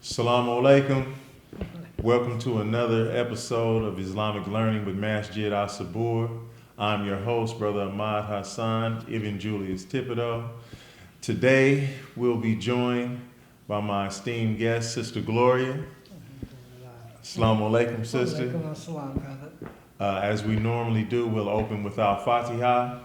Assalamu alaikum. Welcome to another episode of Islamic Learning with Masjid As-Sabur. I'm your host, Brother Ahmad Hassan, Ibn Julius Thibodeau. Today, we'll be joined by my esteemed guest, Sister Gloria. Assalamu alaikum, sister. Walaikum assalam, brother. As we normally do, we'll open with our Fatiha.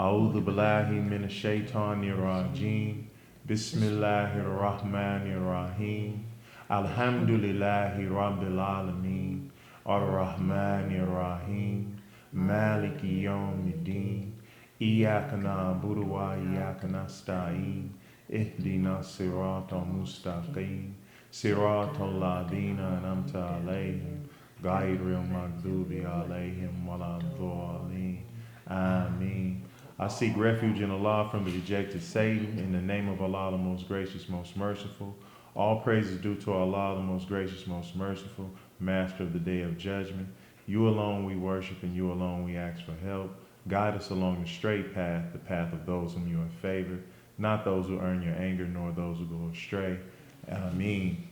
A'udhu billahi minash shaitanir rajeem. Bismillahir Rahmanir Rahim. Alhamdulillahi Rabbil Alameen. Ar-Rahmanir Rahim. Maliki Yawmiddin. Iyaka na'budu wa iyaka nasta'in. Ihdina siratal mustaqim. Siratal ladina an'amta alayhim. Ghayril maghdubi alayhim waladdallin. Ameen. I seek refuge in Allah from the rejected Satan. In the name of Allah, the most gracious, most merciful. All praise is due to Allah, the most gracious, most merciful, master of the day of judgment. You alone we worship, and you alone we ask for help. Guide us along the straight path, the path of those whom you have favored, not those who earn your anger, nor those who go astray. Ameen.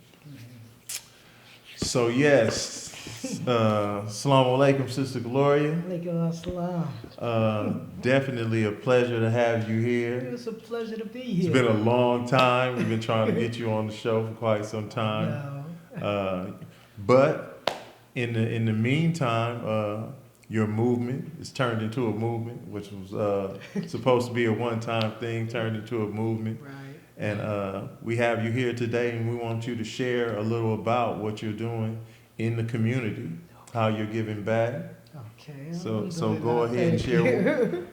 So yes, Assalamu alaikum, Sister Gloria. Walaikum assalam. Definitely a pleasure to have you here. It's a pleasure to be It's here. been a long time. We've been trying to get you on the show for quite some time. But in the meantime, your movement is turned into a movement, which was supposed to be a one-time thing, turned into a movement. Right. And we have you here today, and we want you to share a little about what you're doing in the community, how you're giving back. Okay. So go ahead and share.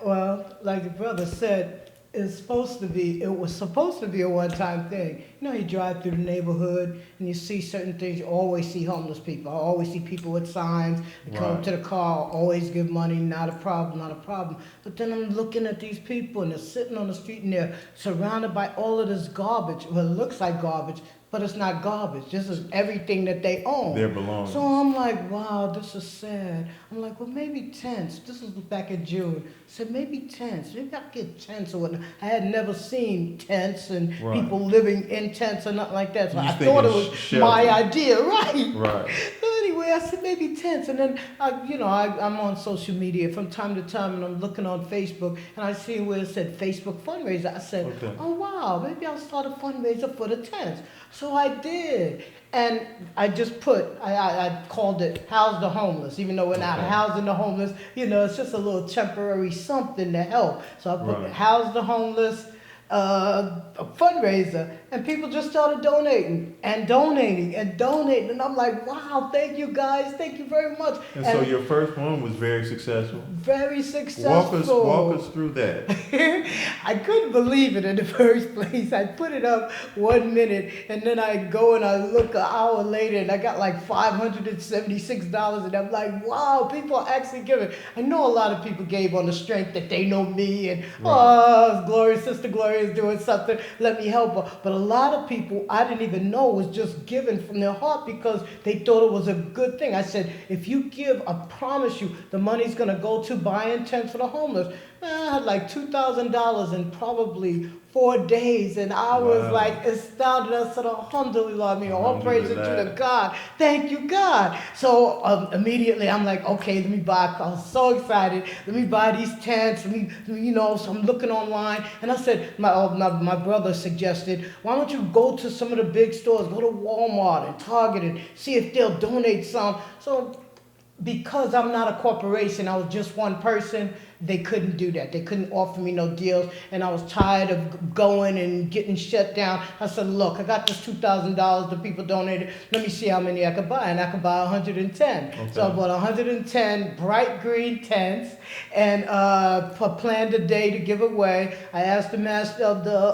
Well, like the brother said, it was supposed to be a one-time thing. You know, you drive through the neighborhood and you see certain things. You always see homeless people. I always see people with signs. They come up to the car, always give money, not a problem, not a problem. But then I'm looking at these people and they're sitting on the street and they're surrounded by all of this garbage. Well, it looks like garbage, but it's not garbage. This is everything that they own. Their belongings. So I'm like, wow, this is sad. I'm like, well, maybe tents. This was back in June. I said, maybe tents. Maybe I could get tents or whatnot. I had never seen tents and people living in tents or nothing like that. So I thought it was my idea, right? Right. So anyway, I said, maybe tents. And then, I'm on social media from time to time, and I'm looking on Facebook, and I see where it said Facebook fundraiser. I said, oh, wow, maybe I'll start a fundraiser for the tents. So I did. And I just I called it House the Homeless, even though we're not housing the homeless. You know, it's just a little temporary something to help. So I put House the Homeless, a fundraiser, and people just started donating. And I'm like, wow, thank you guys, thank you very much. And so your first one was very successful. Very successful. Walk us through that. I couldn't believe it in the first place. I put it up 1 minute, and then I go and I look an hour later, and I got like $576, and I'm like, wow, people are actually giving. I know a lot of people gave on the strength that they know me, and Sister Gloria is doing something, let me help her. But a lot of people I didn't even know was just giving from their heart because they thought it was a good thing. I said, if you give, I promise you, the money's going to go to buying tents for the homeless. I had like $2,000 in probably 4 days, and I was like astounded. I said, alhamdulillah, all praise to the God. Thank you, God. So immediately I'm like, okay, let me buy. I was so excited. Let me buy these tents. So I'm looking online, and I said, my brother suggested, why don't you go to some of the big stores, go to Walmart and Target and see if they'll donate some. So because I'm not a corporation, I was just one person, they couldn't do that. They couldn't offer me no deals, and I was tired of going and getting shut down. I said, look, I got this $2,000 the people donated. Let me see how many I could buy, and I could buy 110. Okay. So I bought 110 bright green tents, and planned a day to give away. I asked the master of the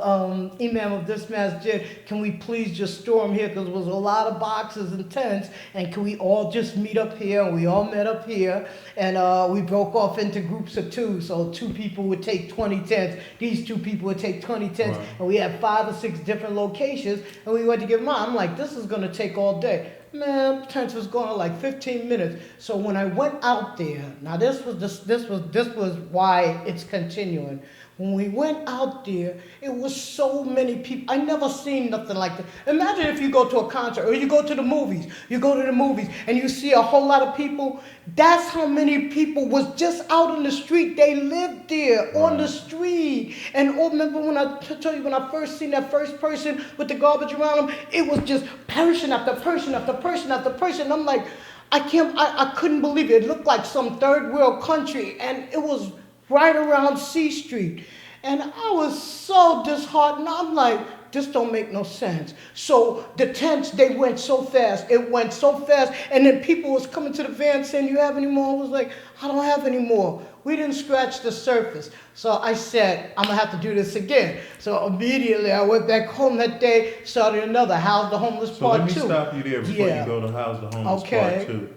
imam of this masjid, can we please just store them here, because there was a lot of boxes and tents, and can we all just meet up here? And we all met up here, and we broke off into groups of two. So 2 people would take 20 tents. These 2 people would take 20 tents. Right. And we had 5 or 6 different locations. And we went to give them out. I'm like, this is going to take all day. Man, tents was going like 15 minutes. So when I went out there, now this was why it's continuing. When we went out there, it was so many people. I never seen nothing like that. Imagine if you go to a concert or you go to the movies. You go to the movies and you see a whole lot of people. That's how many people was just out on the street. They lived there on the street. And remember when I tell you when I first seen that first person with the garbage around them, it was just person after person after person after person. I'm like, I couldn't believe it. It looked like some third world country, and it was right around C Street. And I was so disheartened. I'm like, this don't make no sense. So the tents, they went so fast. It went so fast. And then people was coming to the van saying, you have any more? I was like, I don't have any more. We didn't scratch the surface. So I said, I'm going to have to do this again. So immediately I went back home that day, started another House the Homeless So Part 2. let me stop you there before you go to House the Homeless Part 2.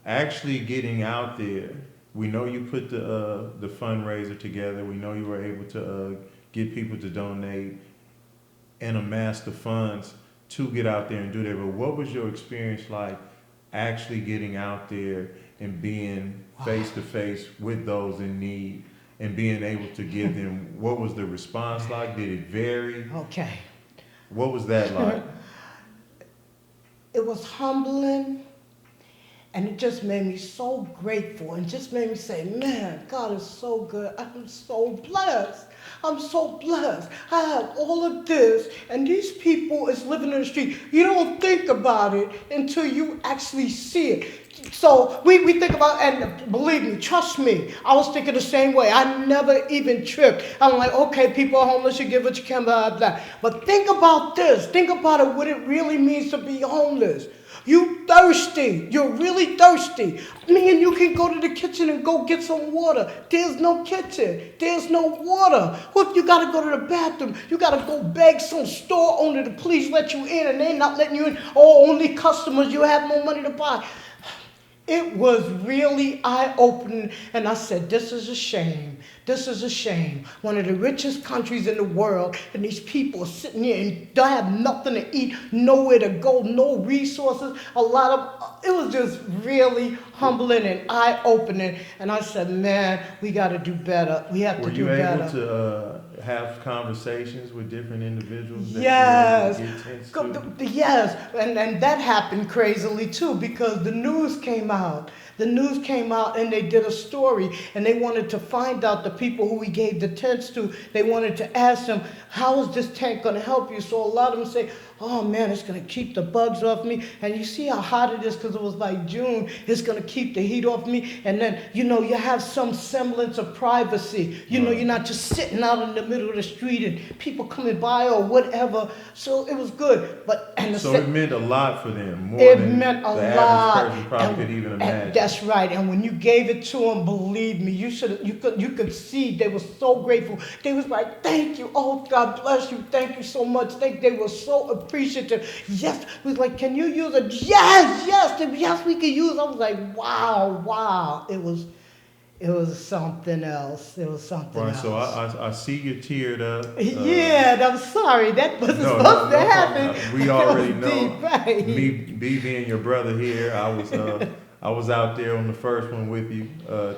Actually getting out there, we know you put the fundraiser together. We know you were able to get people to donate and amass the funds to get out there and do that. But what was your experience like actually getting out there and being face to face with those in need and being able to give them? What was the response like? Did it vary? Okay. What was that like? It was humbling. And it just made me so grateful and just made me say, man, God is so good. I'm so blessed. I'm so blessed. I have all of this, and these people is living in the street. You don't think about it until you actually see it. So we think about, and believe me, trust me, I was thinking the same way. I never even tripped. I'm like, okay, people are homeless, you give what you can, blah, blah. But think about this. Think about it, what it really means to be homeless. You thirsty. You're really thirsty. Me and you can go to the kitchen and go get some water. There's no kitchen. There's no water. What if you got to go to the bathroom? You got to go beg some store owner to please let you in, and they not letting you in. Oh, only customers. You have no money to buy. It was really eye-opening, and I said, this is a shame. This is a shame. One of the richest countries in the world, and these people are sitting here and don't have nothing to eat, nowhere to go, no resources. It was just really humbling and eye-opening. And I said, man, we got to do better. We have to do better. Were you able to have conversations with different individuals? Yes. Yes. And that happened crazily too, because the news came out. The news came out and they did a story, and they wanted to find out the people who we gave the tents to. They wanted to ask them, how is this tent going to help you? So a lot of them say, oh man, it's going to keep the bugs off me. And you see how hot it is because it was like June. It's going to keep the heat off me. And then, you have some semblance of privacy. You're not just sitting out in the middle of the street and people coming by or whatever. So it was good. So it meant a lot for them. More than the average person probably could even imagine. That's right. And when you gave it to them, believe me, you could see they were so grateful. They was like, thank you. Oh, God bless you. Thank you so much. They were so appreciative. Yes. It was like, can you use it? Yes, we can use it. I was like, wow. It was something else. It was something else. So I see you teared up. I'm sorry. That wasn't supposed to happen. We already know. Deep, right? Me being your brother here, I was out there on the first one with you,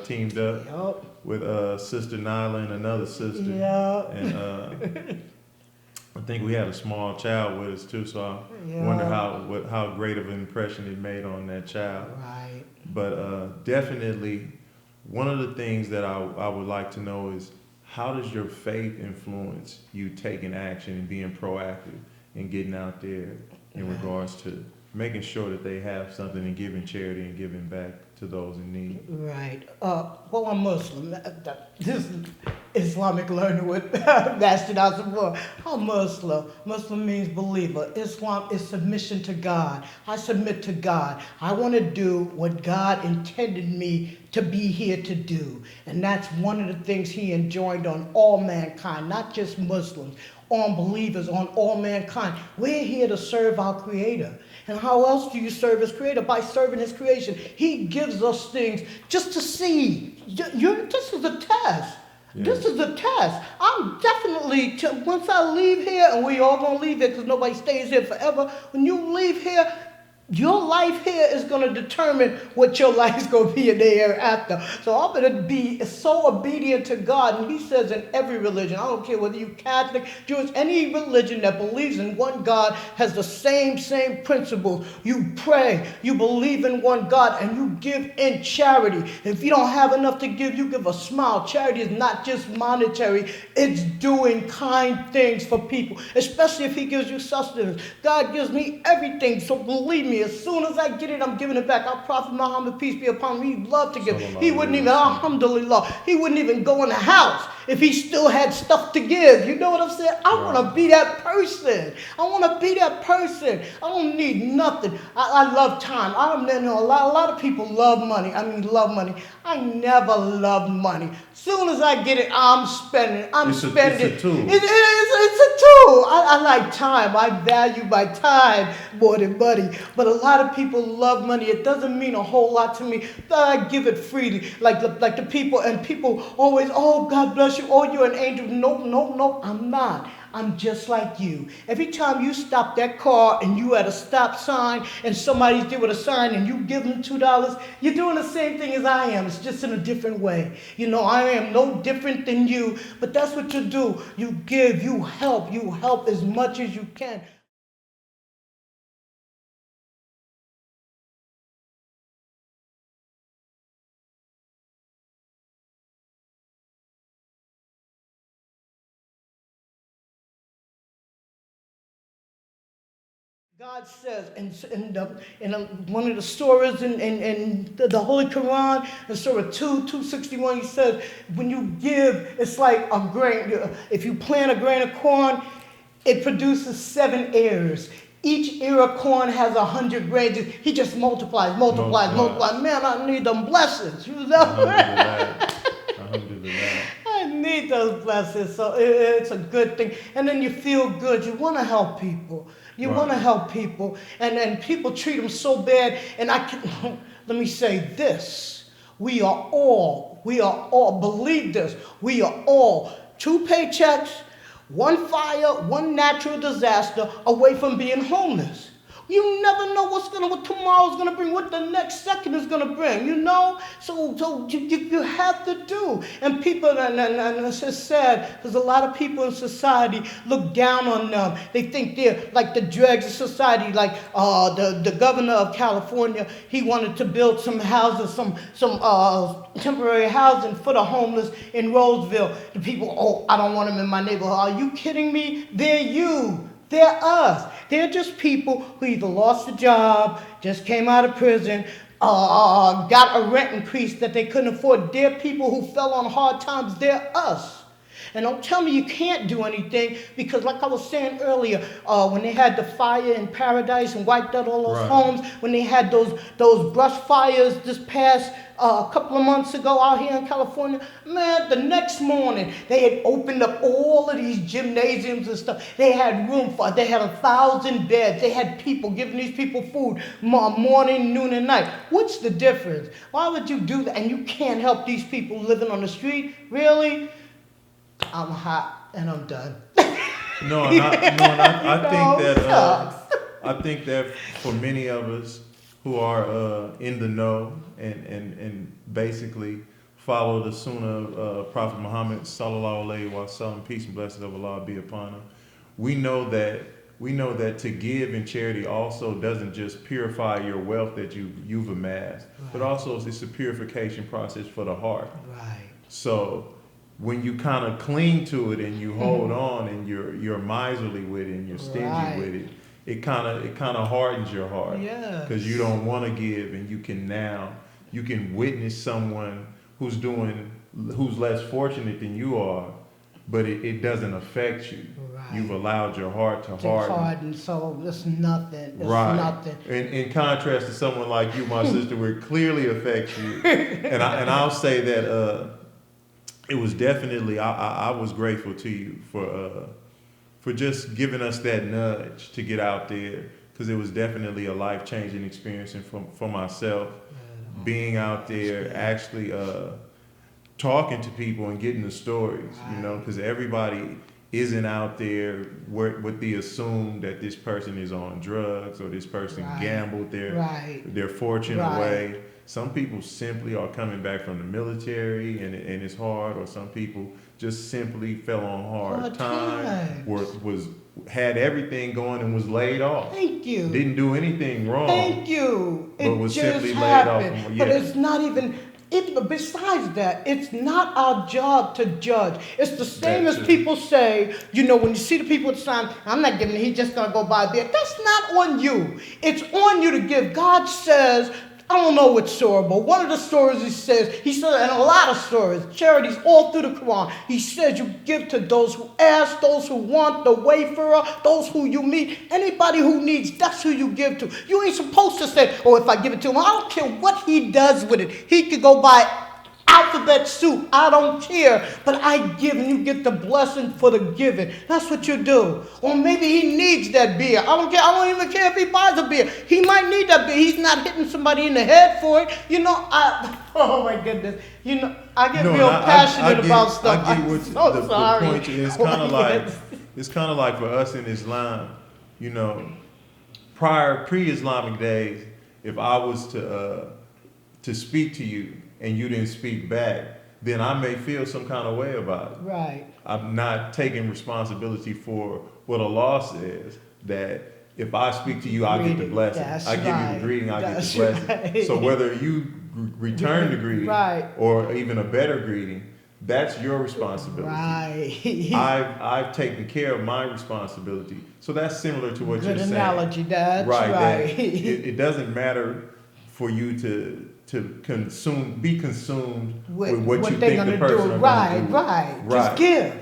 teamed up with Sister Nyla and another sister. Yeah. And I think we had a small child with us too, so I wonder how great of an impression it made on that child. Right. But definitely, one of the things that I would like to know is, how does your faith influence you taking action and being proactive and getting out there in regards to making sure that they have something and giving charity and giving back to those in need? Right. Well, I'm Muslim. This is Islamic learning with Master As-Sabur. I'm Muslim. Muslim means believer. Islam is submission to God. I submit to God. I want to do what God intended me to be here to do. And that's one of the things he enjoined on all mankind, not just Muslims, on believers, on all mankind. We're here to serve our Creator. And how else do you serve his Creator? By serving his creation. He gives us things just to see. This is a test. Yeah. This is a test. I'm definitely, once I leave here, and we all going to leave here because nobody stays here forever. When you leave here, Your life here is going to determine what your life is going to be in the hereafter. So I'm going to be so obedient to God. And he says in every religion, I don't care whether you're Catholic, Jewish, any religion that believes in one God has the same principles. You pray, you believe in one God, and you give in charity. If you don't have enough to give, you give a smile. Charity is not just monetary, it's doing kind things for people, especially if he gives you sustenance. God gives me everything, so believe me, as soon as I get it, I'm giving it back. Our Prophet Muhammad, peace be upon him, he loved to give. He wouldn't even, alhamdulillah, he wouldn't even go in the house if he still had stuff to give. You know what I'm saying? I want to be that person. I want to be that person. I don't need nothing. I love time. I don't know, a lot of people love money. Love money. I never loved money. Soon as I get it, I'm spending. It's a tool. It's a tool. I like time. I value my time more than money. But a lot of people love money. It doesn't mean a whole lot to me. I give it freely. Like the people, and people always, oh, God bless you. Oh, you're an angel. Nope, I'm not. I'm just like you. Every time you stop that car and you at a stop sign and somebody's there with a sign and you give them $2, you're doing the same thing as I am. It's just in a different way. You know, I am no different than you, but that's what you do. You give, you help as much as you can. God says in one of the surahs in the Holy Quran, in Surah 261, he says, when you give, it's like a grain. If you plant a grain of corn, it produces 7 ears. Each ear of corn has 100 grains. He just multiplies. Man, I need them blessings. You know? I need those blessings, so it's a good thing. And then you feel good. You want to help people. You want to help people. And people treat them so bad. And let me say this. We are all, believe this, we are all 2 paychecks, 1 fire, 1 natural disaster away from being homeless. You never know what tomorrow's gonna bring, what the next second is gonna bring, you know? So you have to do. And people, and it's just sad, because a lot of people in society look down on them. They think they're like the dregs of society, like the governor of California, he wanted to build some houses, some temporary housing for the homeless in Roseville. The people, oh, I don't want them in my neighborhood. Are you kidding me? They're you. They're us. They're just people who either lost a job, just came out of prison, got a rent increase that they couldn't afford. They're people who fell on hard times. They're us. And don't tell me you can't do anything, because like I was saying earlier, when they had the fire in Paradise and wiped out all those homes, when they had those brush fires this past couple of months ago out here in California, man, the next morning they had opened up all of these gymnasiums and stuff. They had they had 1,000 beds. They had people giving these people food morning, noon, and night. What's the difference? Why would you do that? And you can't help these people living on the street? Really? I'm hot and I'm done. I think that for many of us who are in the know and basically follow the sunnah of Prophet Muhammad sallallahu alaihi wasallam, peace and blessings of Allah be upon him, we know that to give in charity also doesn't just purify your wealth that you've amassed, but also it's a purification process for the heart. Right. So when you kind of cling to it and you hold on and you're miserly with it and you're stingy with it, it kind of hardens your heart. Yeah. Because you don't want to give, and you can witness someone who's less fortunate than you are, but it doesn't affect you. Right. You've allowed your heart to harden. So it's nothing. It's nothing. In contrast to someone like you, my sister, where it clearly affects you. And I'll say that it was definitely, I was grateful to you for just giving us that nudge to get out there, because it was definitely a life-changing experience, and for myself, being out there, actually talking to people and getting the stories, you know, because everybody isn't out there with the assume that this person is on drugs or this person Right. gambled their fortune Right. away. Some people simply are coming back from the military and it's hard, or some people just simply fell on hard time, was had everything going and was laid off. Thank you. Didn't do anything wrong. Thank you. But It was just simply happened. laid off. But Yeah. it's not even. Besides that, it's not our job to judge. It's the same as people say, when you see the people at the sign, I'm not giving it, he's just going to go buy a beer. That's not on you. It's on you to give. God says, I don't know which story, but one of the stories he says, and a lot of stories, charities all through the Quran, he says you give to those who ask, those who want, the wayfarer, those who you meet, anybody who needs, that's who you give to. You ain't supposed to say, oh, if I give it to him, I don't care what he does with it. He could go buy alphabet soup. I don't care. But I give and you get the blessing for the giving. That's what you do. Or maybe he needs that beer. I don't care. I don't even care if he buys a beer. He might need that beer. He's not hitting somebody in the head for it. Oh my goodness. I get real passionate about stuff. I get what I'm sorry. The point is. It's kind of like for us in Islam, pre-Islamic days, if I was to speak to you and you didn't speak back, then I may feel some kind of way about it. Right. I'm not taking responsibility for what Allah says, that if I speak to you, I get the blessing. I give you the greeting, I get the blessing. Right. So whether you return the greeting or even a better greeting, that's your responsibility. Right. I've taken care of my responsibility. So that's similar to what you're saying. Good analogy, Dad. Right. It doesn't matter for you to be consumed with what you think the person is going to do. Right. Just give.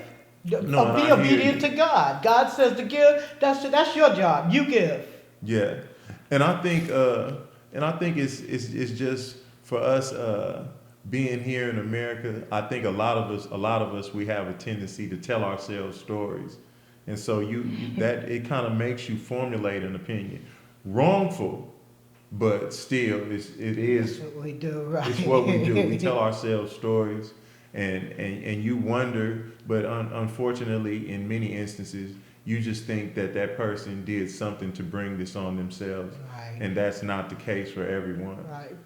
No, be obedient to God. God says to give. That's your job. You give. Yeah, and I think it's just for us being here in America. I think a lot of us we have a tendency to tell ourselves stories, and so that it kind of makes you formulate an opinion, wrongful. But still, it is. That's what we do, right? It's what we do. We tell ourselves stories, and you wonder. But unfortunately, in many instances, you just think that person did something to bring this on themselves, and that's not the case for everyone. Right.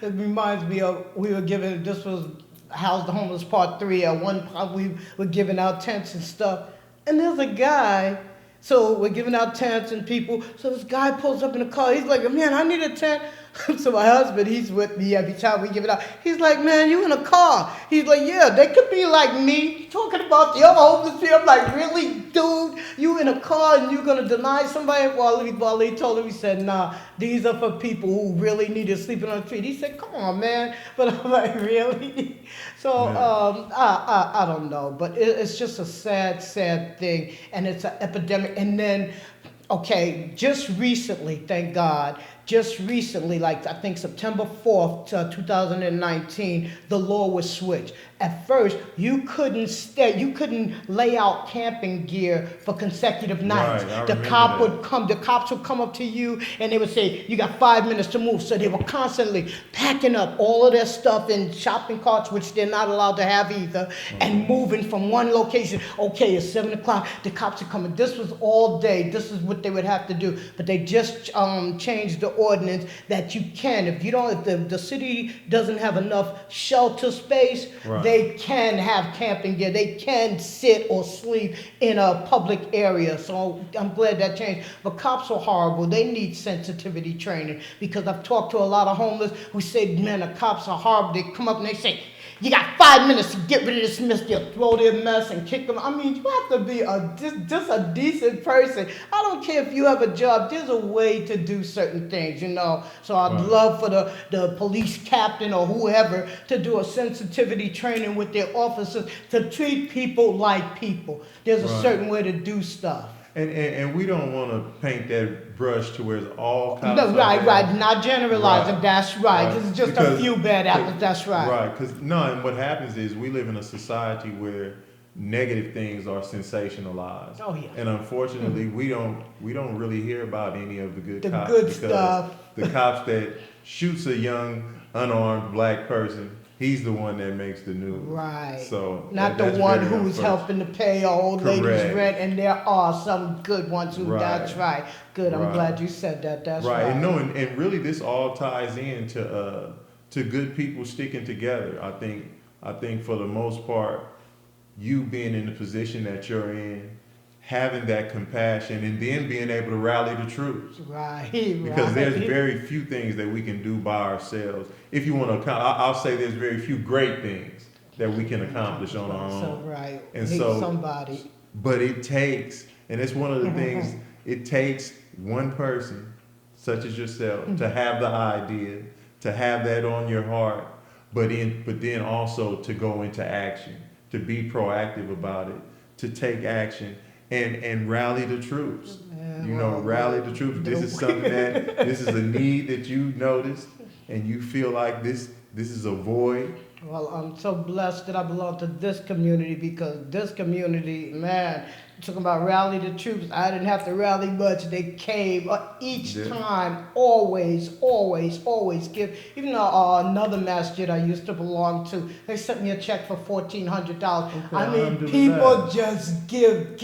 It reminds me of this was House the Homeless Part 3. At one point, we were giving out tents and stuff, and there's a guy. So we're giving out tents and people. So this guy pulls up in a car. He's like, man, I need a tent. So my husband, he's with me every time we give it out. He's like, man, you in a car. He's like, yeah, they could be like me. Talking about the other homeless people. I'm like, really, dude? You in a car and you're going to deny somebody? Well, he told him, he said, nah, these are for people who really need to sleep on the street. He said, come on, man. But I'm like, really? So I don't know. But it's just a sad, sad thing. And it's an epidemic. And then, okay, just recently, thank God, like I think September 4th, 2019, the law was switched. At first, you couldn't lay out camping gear for consecutive nights. The cops would come up to you and they would say, you got 5 minutes to move. So they were constantly packing up all of their stuff in shopping carts, which they're not allowed to have either, and moving from one location. Okay, it's 7 o'clock, the cops are coming. This was all day. This is what they would have to do. But they just changed the ordinance that you can, if the city doesn't have enough shelter space, they can have camping gear. They can sit or sleep in a public area. So I'm glad that changed. But cops are horrible. They need sensitivity training, because I've talked to a lot of homeless who say, man, the cops are horrible. They come up and they say, you got 5 minutes to get rid of this mess. They'll throw their mess and kick them. I mean, you have to be just a decent person. I don't care if you have a job. There's a way to do certain things, So I'd love for the police captain or whoever to do a sensitivity training with their officers to treat people like people. There's a certain way to do stuff. And we don't want to paint that brush to where it's all cops. No, right. Not generalizing. That's right. This is just a few bad apples. That's right. Right. And what happens is we live in a society where negative things are sensationalized. Oh yeah. And unfortunately, we don't really hear about any of the good cops. Good stuff. The cops that shoots a young unarmed black person he's the one that makes the news. Right. So Not that's the one very who's unfortunate. helping to pay an old lady's Correct. rent, and there are some good ones who. Right. That's right. Good. I'm Right. glad you said that. That's Right, right. and no, and really, this all ties in to good people sticking together. I think for the most part, you being in the position that you're in, having that compassion, and then being able to rally the troops. Right. Because right. there's very few things that we can do by ourselves. If you want to account, I'll say there's very few great things that we can accomplish on our So own. right. And Need so, somebody. but it takes, and it's one of the things, it takes one person, such as yourself, to have the idea, to have that on your heart, but then also to go into action, to be proactive about it, to take action, and rally the troops. Yeah, You know, well, rally the troops. This is something this is a need that you noticed, and you feel like this is a void. Well, I'm so blessed that I belong to this community, because this community, man, talking about rally the troops, I didn't have to rally much. They came each Yeah. time, always give. Even though another masjid I used to belong to, they sent me a check for $1,400. Okay, I mean, alhamdulillah. people just give,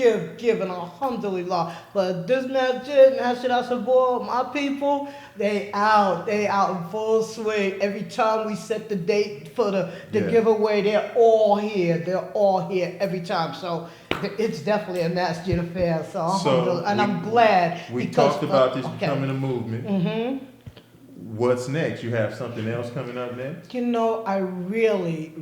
and alhamdulillah. But this masjid, As-Sabur, my people, they out in full swing. Every time we set the date for the Yeah. giveaway, they're all here every time. So it's definitely a masjid affair. So, alhamdulillah. And I'm glad. We because, talked about this okay. becoming a movement. Mm-hmm. What's next? You have something else coming up next? You know, I really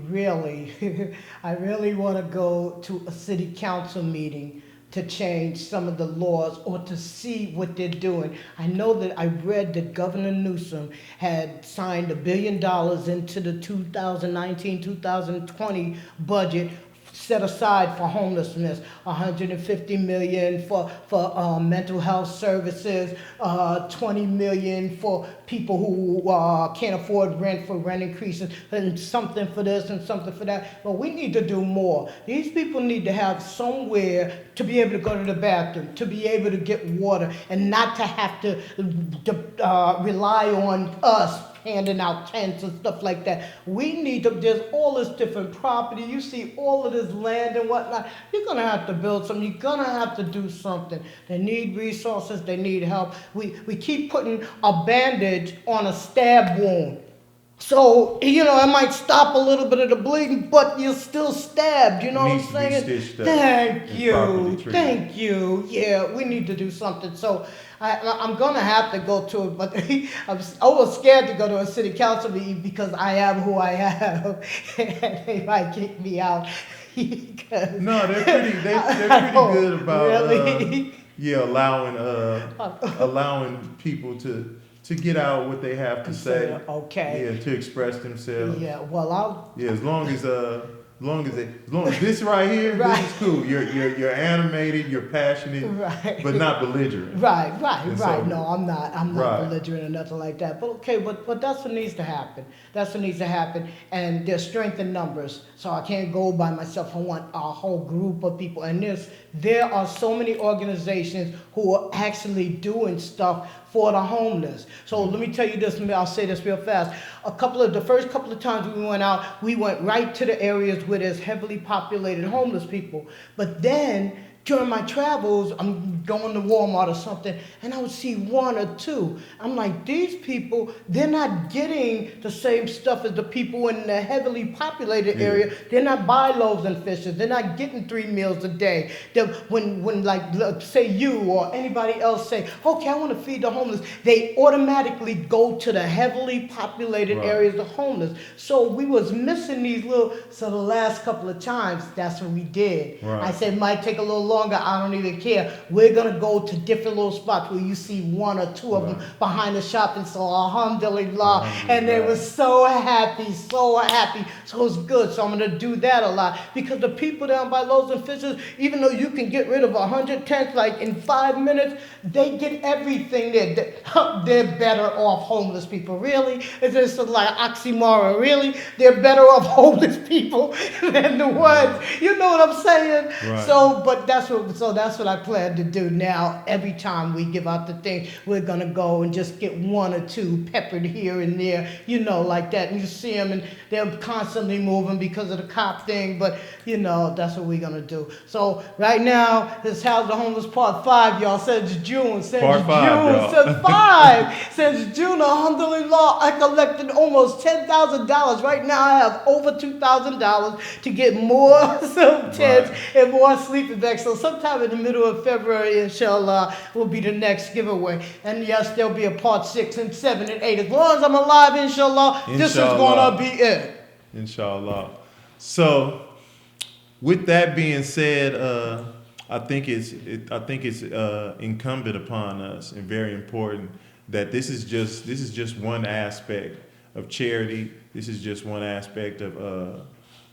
want to go to a city council meeting to change some of the laws, or to see what they're doing. I know that I read that Governor Newsom had signed $1 billion into the 2019-2020 budget set aside for homelessness, 150 million for mental health services, 20 million for people who can't afford rent, for rent increases, and something for this and something for that. But we need to do more. These people need to have somewhere to be able to go to the bathroom, to be able to get water, and not to have to rely on us handing out tents and stuff like that. We need to, there's all this different property. You see all of this land and whatnot. You're going to have to build something. You're going to have to do something. They need resources. They need help. We keep putting a bandage on a stab wound. So, you know, it might stop a little bit of the bleeding, but you're still stabbed. You know what I'm saying? Stitched up Thank and you. properly treated. Thank you. Yeah, we need to do something. So I'm going to have to go to it, but I was scared to go to a city council meeting because I am who I am. And they might kick me out. No, they're pretty good about really? allowing people to get out what they have to say. Okay. Yeah, to express themselves. Yeah, well, as long as this right here, Right. this is cool. You're animated, you're passionate, Right. but not belligerent. Right. So- No, I'm not Right. belligerent or nothing like that. But okay, but that's what needs to happen. That's what needs to happen. And there's strength in numbers. So I can't go by myself. I want a whole group of people. And there are so many organizations who are actually doing stuff for the homeless. So let me tell you this, I'll say this real fast. The first couple of times we went out, we went right to the areas where there's heavily populated homeless people. But then during my travels, I'm going to Walmart or something, and I would see one or two. I'm like, these people, they're not getting the same stuff as the people in the heavily populated area. They're not buying loaves and fishes. They're not getting 3 meals a day. When say you or anybody else say, okay, I want to feed the homeless, they automatically go to the heavily populated Right. areas of homeless. So we was missing these so the last couple of times, that's what we did. Right. I said, might take a little longer, I don't even care. We're going to go to different little spots where you see 1 or 2 of them behind the shopping store, alhamdulillah. And they were so happy. So it was good. So I'm going to do that a lot. Because the people down by Loaves and Fishes, even though you can get rid of 100 tents like in 5 minutes, they get everything there. They're better off homeless people. Really? It's just like oxymoron. Really? They're better off homeless people than the ones. You know what I'm saying? Right. So, but that's that's what I plan to do now. Every time we give out the thing, we're gonna go and just get one or two peppered here and there, like that. And you see them, and they're constantly moving because of the cop thing. But that's what we're gonna do. So right now, this House of the Homeless Part 5, y'all. Since June, Part 5, y'all. since June, alhamdulillah, I collected almost $10,000. Right now, I have over $2,000 to get more tents and more sleeping bags. So sometime in the middle of February, inshallah, will be the next giveaway. And yes, there'll be a part 6 and 7 and 8. As long as I'm alive, inshallah, this is gonna be it. Inshallah. So, with that being said, I think it's incumbent upon us and very important that this is just one aspect of charity. This is just one aspect of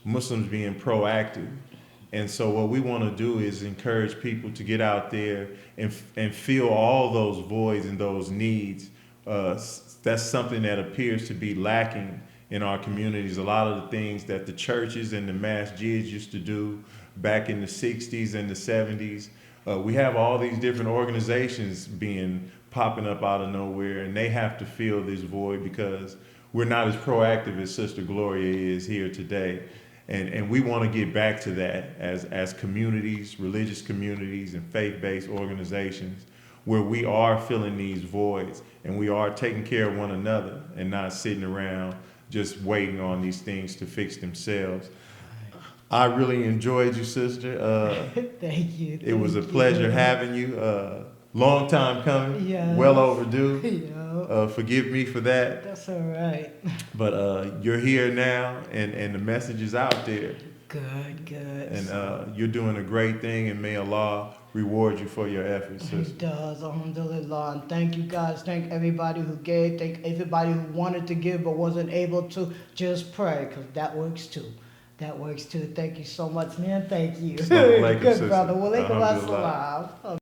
Muslims being proactive. And so what we want to do is encourage people to get out there and fill all those voids and those needs. That's something that appears to be lacking in our communities. A lot of the things that the churches and the masjids used to do back in the 60s and the 70s, we have all these different organizations popping up out of nowhere, and they have to fill this void because we're not as proactive as Sister Gloria is here today. And we want to get back to that as communities, religious communities and faith-based organizations, where we are filling these voids and we are taking care of one another and not sitting around just waiting on these things to fix themselves. I really enjoyed you, sister. Thank you. It was a pleasure having you. Long time coming, yes. Well overdue. Yeah. Forgive me for that. That's all right. But you're here now, and the message is out there. Good. And you're doing a great thing, and may Allah reward you for your efforts, sister. He does, alhamdulillah. And thank you guys. Thank everybody who gave. Thank everybody who wanted to give but wasn't able to. Just pray, because that works too. Thank you so much, man. Thank you. Assalamu alaikum, Good sister. brother. Walaikum Alhamdulillah. assalam.